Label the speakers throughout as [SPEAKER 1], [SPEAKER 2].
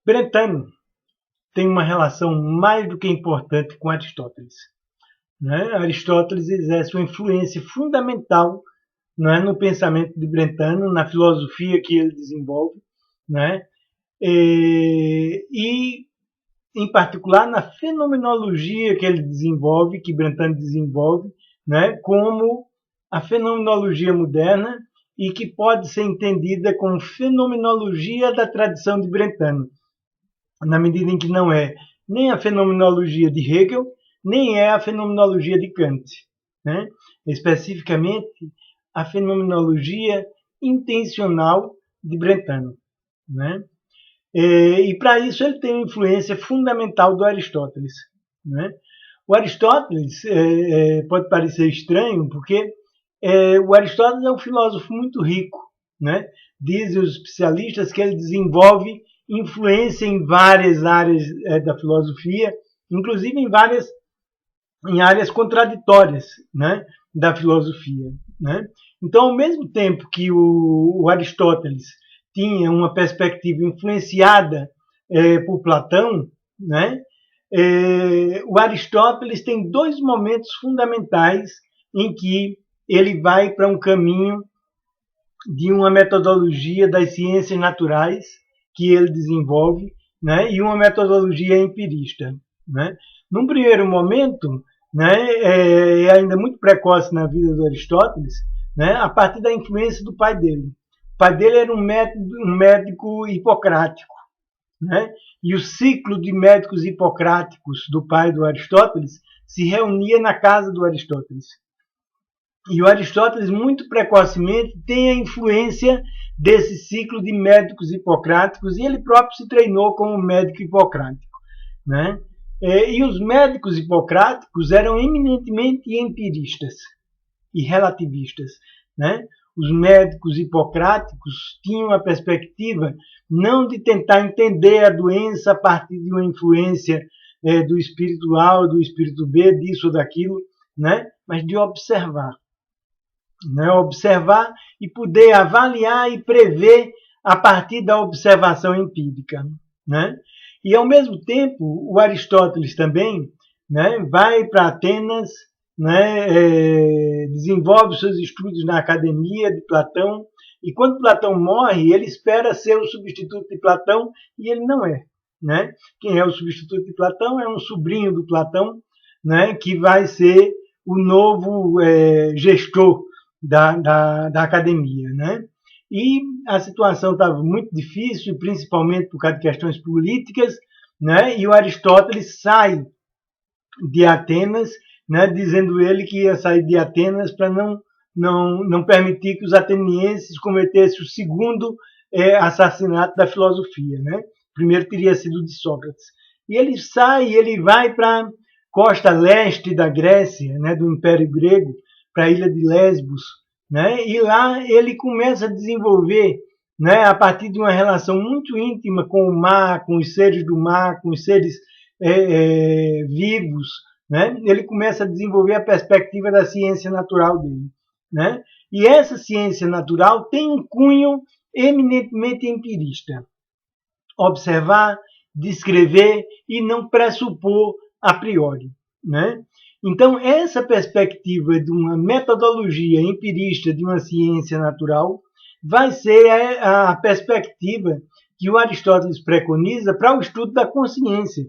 [SPEAKER 1] Brentano tem uma relação mais do que importante com Aristóteles. Né? Aristóteles exerce uma influência fundamental, né, no pensamento de Brentano, na filosofia que ele desenvolve, né? E, em particular, na fenomenologia que ele desenvolve, que Brentano desenvolve, né, como a fenomenologia moderna e que pode ser entendida como fenomenologia da tradição de Brentano, na medida em que não é nem a fenomenologia de Hegel, nem é a fenomenologia de Kant, né? Especificamente a fenomenologia intencional de Brentano, né? E para isso ele tem uma influência fundamental do Aristóteles, né? O Aristóteles pode parecer estranho, porque o Aristóteles é um filósofo muito rico, né? Dizem os especialistas que ele desenvolve influência em várias áreas da filosofia, inclusive em áreas contraditórias, né, da filosofia, né? Então, ao mesmo tempo que o Aristóteles tinha uma perspectiva influenciada por Platão, né, o Aristóteles tem dois momentos fundamentais em que ele vai para um caminho de uma metodologia das ciências naturais que ele desenvolve, né, e uma metodologia empirista, né? Num primeiro momento, né, ainda muito precoce na vida do Aristóteles, né, a partir da influência do pai dele. O pai dele era um médico hipocrático, né, e o ciclo de médicos hipocráticos do pai do Aristóteles se reunia na casa do Aristóteles. E o Aristóteles, muito precocemente, tem a influência desse ciclo de médicos hipocráticos, e ele próprio se treinou como médico hipocrático, né? E os médicos hipocráticos eram eminentemente empiristas e relativistas, né? Os médicos hipocráticos tinham a perspectiva não de tentar entender a doença a partir de uma influência do espírito A ou do espírito B, disso ou daquilo, né? Mas de observar. Né? Observar e poder avaliar e prever a partir da observação empírica, né? E, ao mesmo tempo, o Aristóteles também, né, vai para Atenas, né, desenvolve seus estudos na academia de Platão, e quando Platão morre, ele espera ser o substituto de Platão, e ele não é. Né? Quem é o substituto de Platão é um sobrinho do Platão, né, que vai ser o novo gestor da academia, né? E a situação estava muito difícil, principalmente por causa de questões políticas, né? E o Aristóteles sai de Atenas, né? Dizendo ele que ia sair de Atenas para não permitir que os atenienses cometessem o segundo assassinato da filosofia, né? O primeiro teria sido de Sócrates. E ele sai, ele vai para a costa leste da Grécia, né? Do Império Grego, para a ilha de Lesbos, né? E lá ele começa a desenvolver, né, a partir de uma relação muito íntima com o mar, com os seres do mar, com os seres vivos, né? Ele começa a desenvolver a perspectiva da ciência natural dele, né? E essa ciência natural tem um cunho eminentemente empirista. Observar, descrever e não pressupor a priori, né? Então, essa perspectiva de uma metodologia empirista de uma ciência natural vai ser a perspectiva que o Aristóteles preconiza para o estudo da consciência.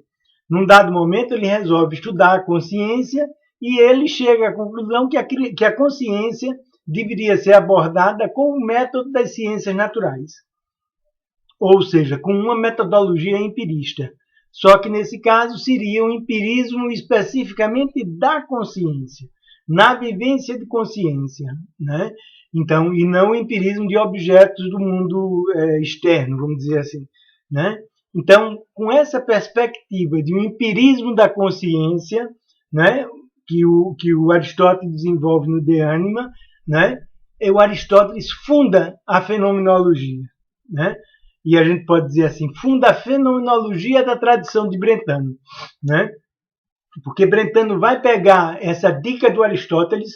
[SPEAKER 1] Num dado momento, ele resolve estudar a consciência e ele chega à conclusão que a consciência deveria ser abordada com o método das ciências naturais, ou seja, com uma metodologia empirista. Só que, nesse caso, seria um empirismo especificamente da consciência, na vivência de consciência, né? Então, e não o empirismo de objetos do mundo externo, vamos dizer assim, né? Então, com essa perspectiva de um empirismo da consciência, né, que o Aristóteles desenvolve no De Anima, né, o Aristóteles funda a fenomenologia, né? E a gente pode dizer assim, funda a fenomenologia da tradição de Brentano, né? Porque Brentano vai pegar essa dica do Aristóteles,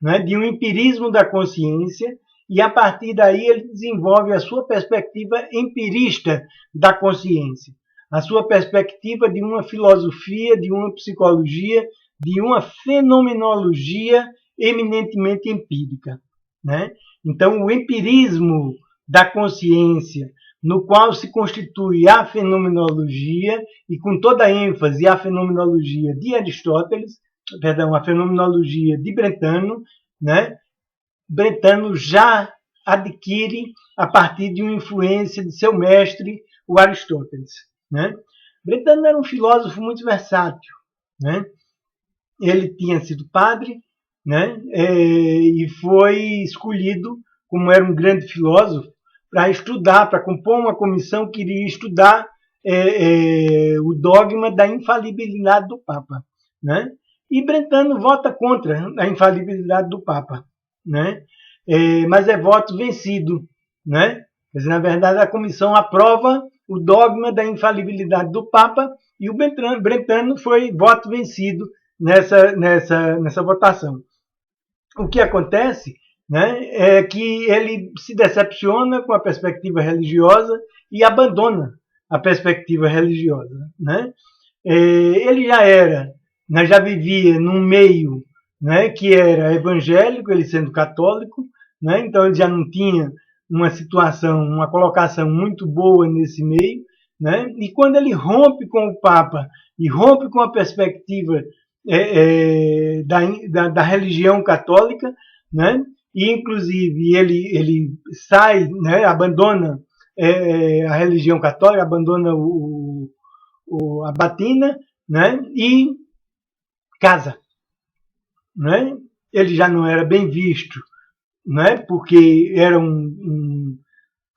[SPEAKER 1] né, de um empirismo da consciência, e a partir daí ele desenvolve a sua perspectiva empirista da consciência. a sua perspectiva de uma filosofia, de uma psicologia, de uma fenomenologia eminentemente empírica, né? Então, o empirismo da consciência, no qual se constitui a fenomenologia, e com toda a ênfase a fenomenologia de Aristóteles, perdão, a fenomenologia de Brentano, né? Brentano já adquire a partir de uma influência de seu mestre, o Aristóteles, né? Brentano era um filósofo muito versátil, né? Ele tinha sido padre, né? E foi escolhido, como era um grande filósofo, para estudar, para compor uma comissão que iria estudar o dogma da infalibilidade do Papa, né? E Brentano vota contra a infalibilidade do Papa, né? Mas é voto vencido, né? Mas, na verdade, a comissão aprova o dogma da infalibilidade do Papa e o Brentano foi voto vencido nessa votação. O que acontece, né, é que ele se decepciona com a perspectiva religiosa e abandona a perspectiva religiosa, né? Ele já vivia num meio, né, que era evangélico, ele sendo católico, né? Então ele já não tinha uma situação, uma colocação muito boa nesse meio, né? E quando ele rompe com o Papa e rompe com a perspectiva da religião católica, né? E inclusive ele sai, né? Abandona a religião católica, abandona a batina, né? E casa, né? Ele já não era bem visto, né? Porque era um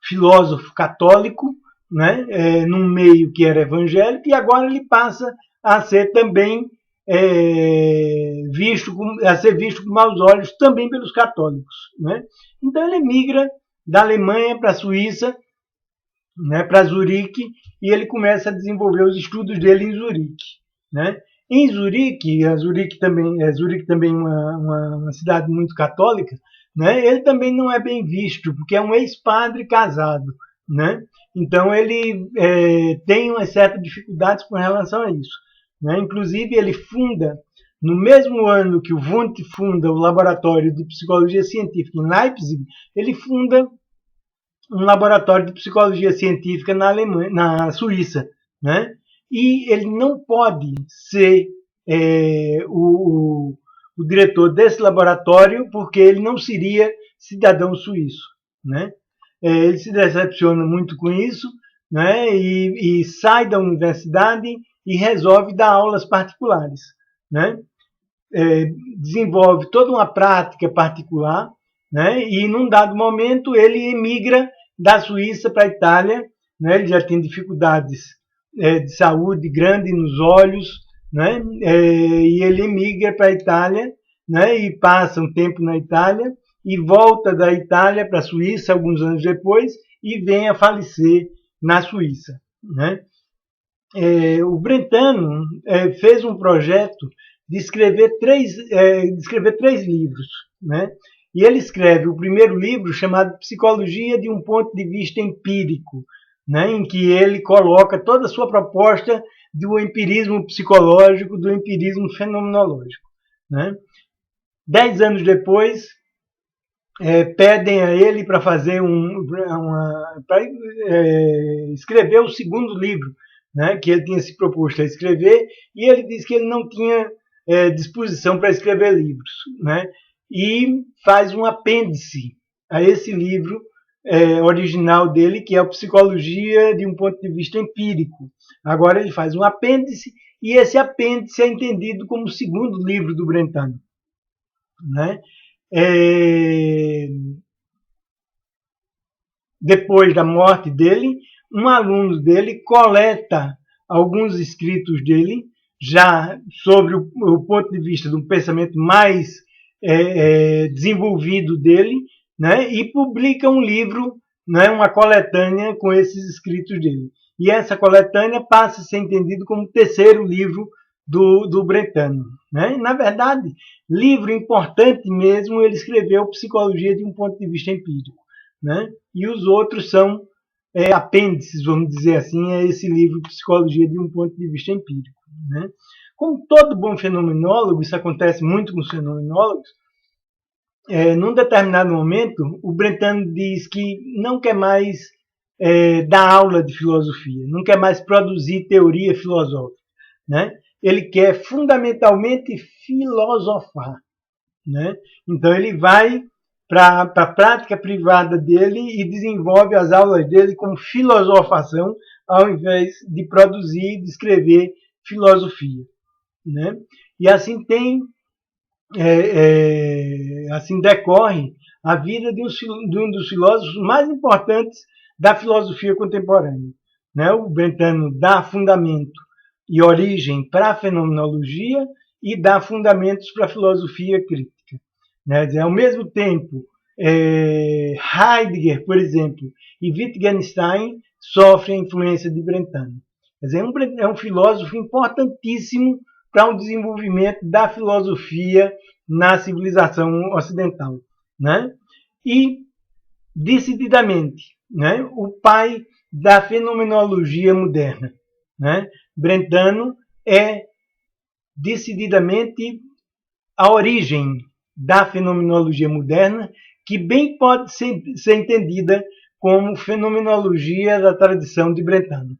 [SPEAKER 1] filósofo católico, né? Num meio que era evangélico, e agora ele passa a ser também a ser visto com maus olhos também pelos católicos, né? Então ele emigra da Alemanha para a Suíça, né, para Zurique, e ele começa a desenvolver os estudos dele em Zurique, né? Em Zurique, Zurique também é uma cidade muito católica, né? Ele também não é bem visto, porque é um ex-padre casado, né? Então ele tem umas certas dificuldades com relação a isso, né? Inclusive ele funda, no mesmo ano que o Wundt funda o Laboratório de Psicologia Científica em Leipzig, ele funda um laboratório de psicologia científica na Suíça, né? E ele não pode ser o diretor desse laboratório porque ele não seria cidadão suíço, né? Ele se decepciona muito com isso, né? E sai da universidade e resolve dar aulas particulares, né? Desenvolve toda uma prática particular, né? E num dado momento ele emigra da Suíça para a Itália, né? Ele já tem dificuldades de saúde grande nos olhos, né? E ele emigra para a Itália, né? E passa um tempo na Itália e volta da Itália para a Suíça alguns anos depois e vem a falecer na Suíça, né? O Brentano fez um projeto de escrever três livros, né? E ele escreve o primeiro livro chamado Psicologia de um ponto de vista empírico, né? Em que ele coloca toda a sua proposta do empirismo psicológico, do empirismo fenomenológico, né? 10 anos depois, pedem a ele para fazer escrever o segundo livro, né? Que ele tinha se proposto a escrever, e ele disse que ele não tinha disposição para escrever livros, né? E faz um apêndice a esse livro original dele, que é a Psicologia de um ponto de vista empírico. Agora ele faz um apêndice, e esse apêndice é entendido como o segundo livro do Brentano, né? Depois da morte dele, um aluno dele coleta alguns escritos dele, já sobre o ponto de vista de um pensamento mais desenvolvido dele, né? E publica um livro, né? Uma coletânea com esses escritos dele. E essa coletânea passa a ser entendido como o terceiro livro do Brentano, né? Na verdade, livro importante mesmo, ele escreveu Psicologia de um ponto de vista empírico, né? E os outros são apêndices, vamos dizer assim, a esse livro Psicologia de um ponto de vista empírico. Né? Como todo bom fenomenólogo, isso acontece muito com os fenomenólogos, num determinado momento, o Brentano diz que não quer mais dar aula de filosofia, não quer mais produzir teoria filosófica. Né? Ele quer fundamentalmente filosofar. Né? Então ele vai para a prática privada dele e desenvolve as aulas dele como filosofação, ao invés de produzir e de escrever filosofia. Né? E assim assim decorre a vida de um dos filósofos mais importantes da filosofia contemporânea. Né? O Brentano dá fundamento e origem para a fenomenologia e dá fundamentos para a filosofia crítica. Né? Ao mesmo tempo, Heidegger, por exemplo, e Wittgenstein sofrem a influência de Brentano. Quer dizer, é um filósofo importantíssimo para o desenvolvimento da filosofia na civilização ocidental. Né? E, decididamente, né, o pai da fenomenologia moderna. Né? Brentano é decididamente a origem da fenomenologia moderna, que bem pode ser entendida como fenomenologia da tradição de Brentano.